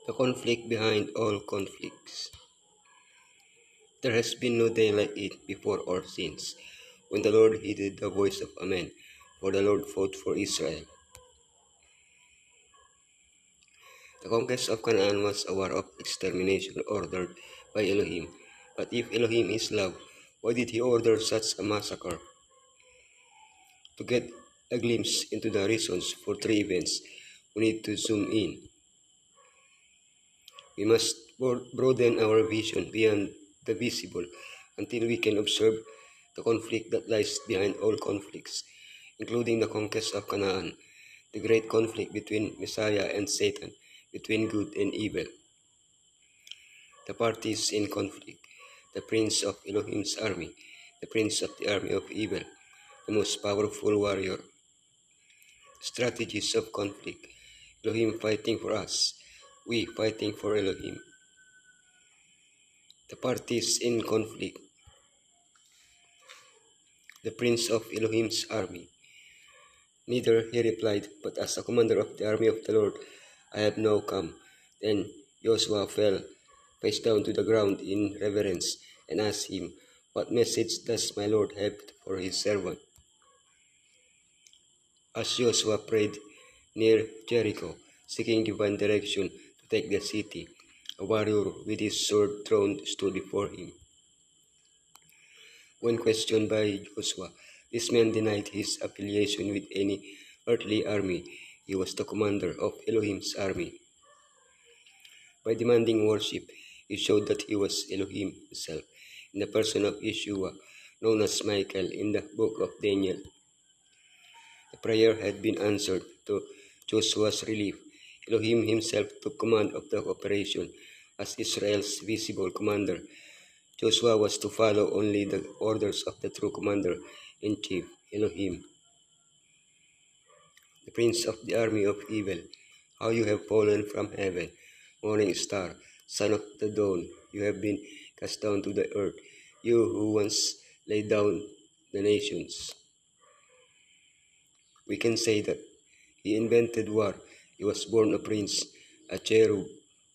The conflict behind all conflicts. There has been no day like it before or since, when the Lord heeded the voice of a man, for the Lord fought for Israel. The conquest of Canaan was a war of extermination ordered by Elohim. But if Elohim is love, why did he order such a massacre? To get a glimpse into the reasons for three events, we need to zoom in. We must broaden our vision beyond the visible until we can observe the conflict that lies behind all conflicts, including the conquest of Canaan, the great conflict between Messiah and Satan, between good and evil. The parties in conflict, the prince of Elohim's army, the prince of the army of evil, the most powerful warrior. Strategies of conflict, Elohim fighting for us, we fighting for Elohim. The parties in conflict, the prince of Elohim's army. Neither he replied, but as a commander of the army of the Lord, I have now come. Then Joshua fell face down to the ground in reverence and asked him, what message does my Lord have for his servant? As Joshua prayed near Jericho, seeking divine direction to take the city, a warrior with his sword drawn stood before him. When questioned by Joshua, this man denied his affiliation with any earthly army. He was the commander of Elohim's army. By demanding worship, he showed that he was Elohim himself, in the person of Yeshua, known as Michael in the book of Daniel. The prayer had been answered. To Joshua's relief, Elohim himself took command of the operation as Israel's visible commander. Joshua was to follow only the orders of the true commander-in-chief, Elohim. The prince of the army of evil, how you have fallen from heaven, morning star, son of the dawn, you have been cast down to the earth, you who once laid down the nations. We can say that he invented war. He was born a prince, a cherub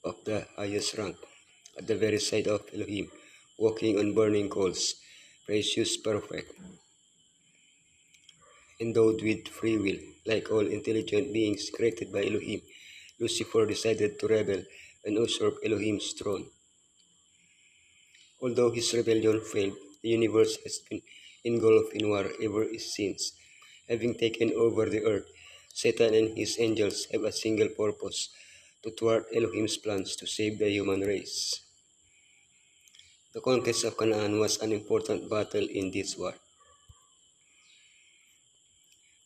of the highest rank, at the very side of Elohim, walking on burning coals, precious, perfect, endowed with free will. Like all intelligent beings created by Elohim, Lucifer decided to rebel and usurp Elohim's throne. Although his rebellion failed, the universe has been engulfed in war ever since. Having taken over the earth, Satan and his angels have a single purpose: to thwart Elohim's plans to save the human race. The conquest of Canaan was an important battle in this war.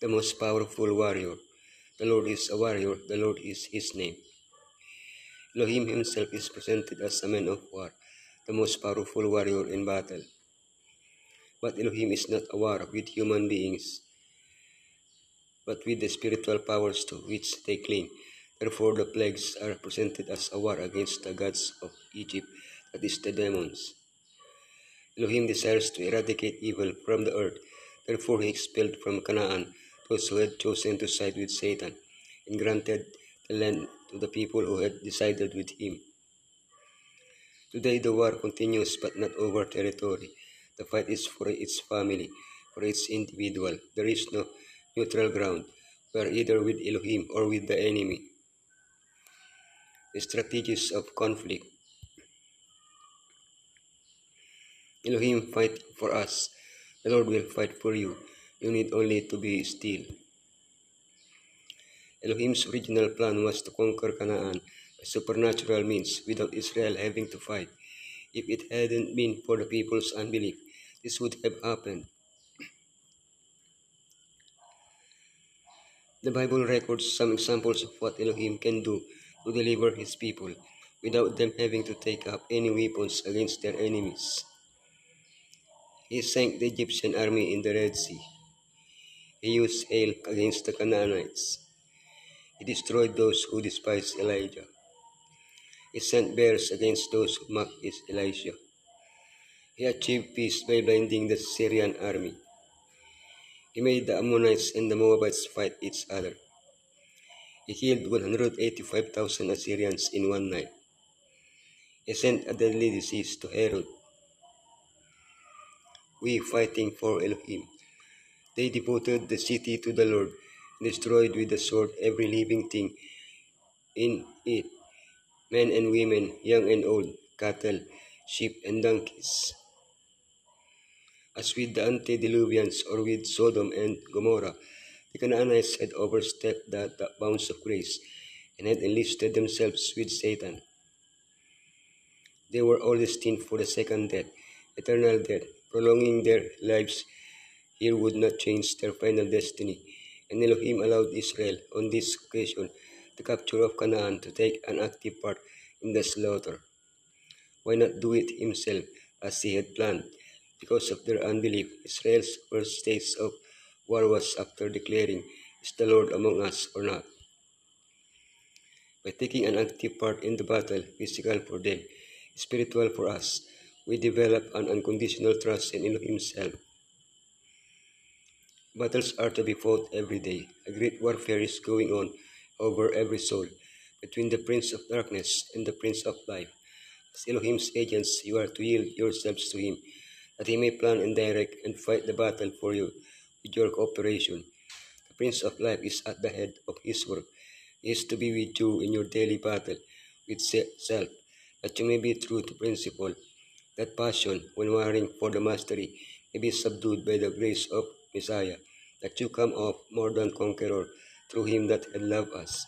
The most powerful warrior. The Lord is a warrior, the Lord is his name. Elohim himself is presented as a man of war, the most powerful warrior in battle. But Elohim is not a war with human beings, but with the spiritual powers to which they cling. Therefore, the plagues are presented as a war against the gods of Egypt, that is, the demons. Elohim desires to eradicate evil from the earth. Therefore, he expelled from Canaan those who had chosen to side with Satan, and granted the land to the people who had decided with him. Today, the war continues, but not over territory. The fight is for its family, for its individual. There is no neutral ground. We are either with Elohim or with the enemy. The strategies of conflict. Elohim fight for us. The Lord will fight for you. You need only to be still. Elohim's original plan was to conquer Canaan by supernatural means without Israel having to fight. If it hadn't been for the people's unbelief, this would have happened. The Bible records some examples of what Elohim can do to deliver his people without them having to take up any weapons against their enemies. He sank the Egyptian army in the Red Sea. He used hail against the Canaanites. He destroyed those who despised Elijah. He sent bears against those who mocked Elisha. He achieved peace by blinding the Syrian army. He made the Ammonites and the Moabites fight each other. He killed 185,000 Assyrians in one night. He sent a deadly disease to Herod. We fighting for Elohim. They devoted the city to the Lord and destroyed with the sword every living thing in it, men and women, young and old, cattle, sheep, and donkeys. As with the antediluvians or with Sodom and Gomorrah, the Canaanites had overstepped the bounds of grace and had enlisted themselves with Satan. They were all destined for the second death, eternal death. Prolonging their lives here would not change their final destiny, and Elohim allowed Israel on this occasion the capture of Canaan to take an active part in the slaughter. Why not do it himself as he had planned? Because of their unbelief, Israel's first stage of war was after declaring, "Is the Lord among us or not?" By taking an active part in the battle, physical for them, spiritual for us, we develop an unconditional trust in Elohim himself. Battles are to be fought every day. A great warfare is going on over every soul, between the Prince of Darkness and the Prince of Life. As Elohim's agents, you are to yield yourselves to him, that he may plan and direct and fight the battle for you with your cooperation. The Prince of Life is at the head of his work. He is to be with you in your daily battle with self, that you may be true to principle, that passion, when warring for the mastery, may be subdued by the grace of Messiah, that you come off more than conqueror through him that had loved us.